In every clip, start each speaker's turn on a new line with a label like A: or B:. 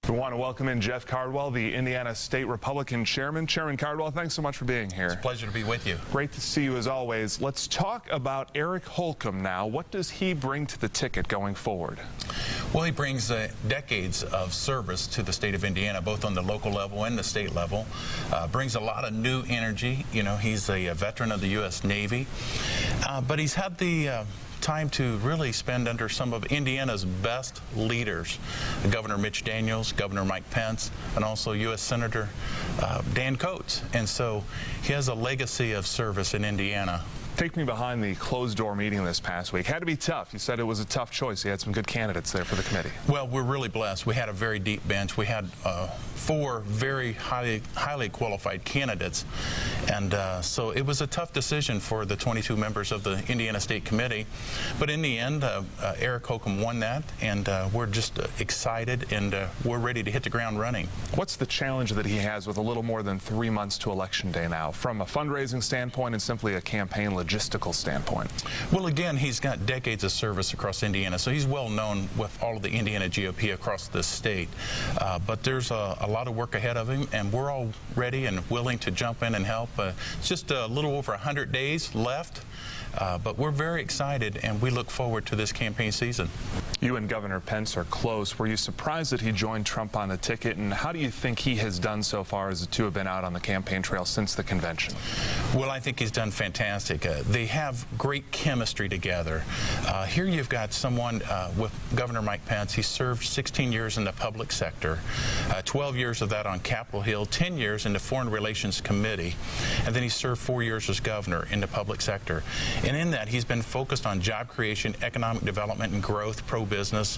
A: We want to welcome in Jeff Cardwell, the Indiana State Republican Chairman. Chairman Cardwell, thanks so much for being here.
B: It's a pleasure to be with you.
A: Great to see you as always. Let's talk about Eric Holcomb now. What does he bring to the ticket going forward?
B: Well, he brings decades of service to the state of Indiana, both on the local level and the state level. Brings a lot of new energy. You know, he's a veteran of the U.S. Navy, but he's had the time to really spend under some of Indiana's best leaders, Governor Mitch Daniels, Governor Mike Pence, and also U.S. Senator Dan Coates. And so he has a legacy of service in Indiana.
A: Take me behind the closed-door meeting this past week. Had to be tough. You said it was a tough choice. You had some good candidates there for the committee.
B: Well, we're really blessed. We had a very deep bench. We had 4 very highly qualified candidates, and so it was a tough decision for the 22 members of the Indiana State Committee. But in the end, Eric Holcomb won that, and we're just excited, and we're ready to hit the ground running.
A: What's the challenge that he has with a little more than 3 months to Election Day now, from a fundraising standpoint and simply a campaign logistical standpoint?
B: Well, again, he's got decades of service across Indiana, so he's well known with all of the Indiana.GOP across the state. But there's a lot of work ahead of him, and we're all ready and willing to jump in and help. It's just a little over 100 days left, but we're very excited, and we look forward to this campaign season.
A: You and Governor Pence are close. Were you surprised that he joined Trump on the ticket, and how do you think he has done so far as the two have been out on the campaign trail since the convention?
B: Well, I think he's done fantastic. They have great chemistry together. Here you've got someone with Governor Mike Pence. He served 16 years in the public sector, 12 years of that on Capitol Hill, 10 years in the Foreign Relations Committee, and then he served 4 years as governor in the public sector. And in that, he's been focused on job creation, economic development, and growth, pro-business,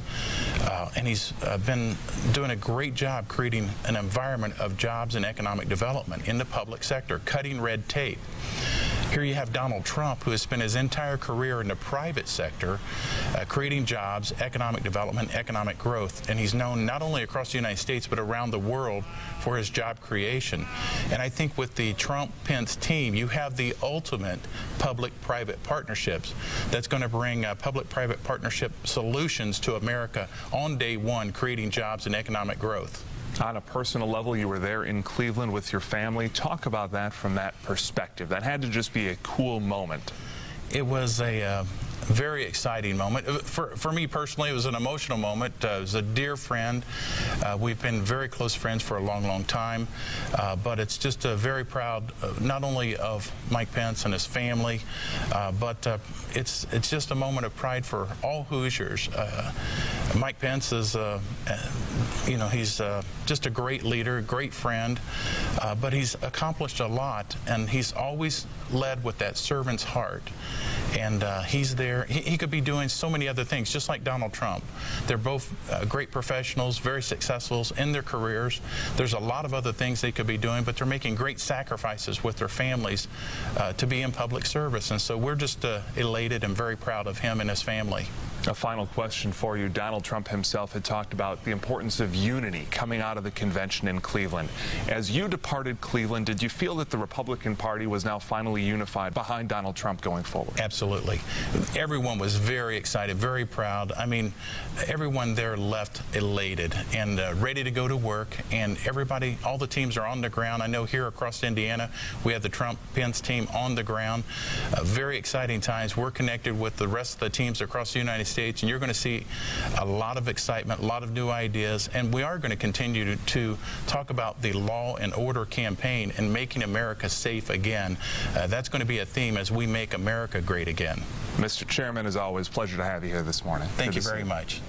B: and he's been doing a great job creating an environment of jobs and economic development in the public sector, cutting red tape. Here you have Donald Trump, who has spent his entire career in the private sector, creating jobs, economic development, economic growth, and he's known not only across the United States but around the world for his job creation. And I think with the Trump-Pence team, you have the ultimate public-private partnerships that's going to bring public-private partnership solutions to America on day one, creating jobs and economic growth.
A: On a personal level, you were there in Cleveland with your family. Talk about that from that perspective. That had to just be a cool moment.
B: It was a very exciting moment. For me personally, it was an emotional moment. It was a dear friend. We've been very close friends for a long, long time. But it's just very proud, not only of Mike Pence and his family, but it's just a moment of pride for all Hoosiers. Mike Pence is, you know, he's just a great leader, great friend, but he's accomplished a lot, and he's always led with that servant's heart. And he's there. He could be doing so many other things, just like Donald Trump. They're both great professionals, very successful in their careers. There's a lot of other things they could be doing, but they're making great sacrifices with their families to be in public service. And so we're just elated and very proud of him and his family.
A: A final question for you. Donald Trump himself had talked about the importance of unity coming out of the convention in Cleveland. As you departed Cleveland, did you feel that the Republican Party was now finally unified behind Donald Trump going forward?
B: Absolutely. Everyone was very excited, very proud. I mean, everyone there left elated and ready to go to work, and everybody, all the teams are on the ground. I know here across Indiana, we have the Trump-Pence team on the ground. Very exciting times. We're connected with the rest of the teams across the United States, and you're going to see a lot of excitement, a lot of new ideas, and we are going to continue to talk about the law and order campaign and making America safe again. That's going to be a theme as we make America great again.
A: Mr. Chairman, as always, pleasure to have you here this morning.
B: Thank you very much.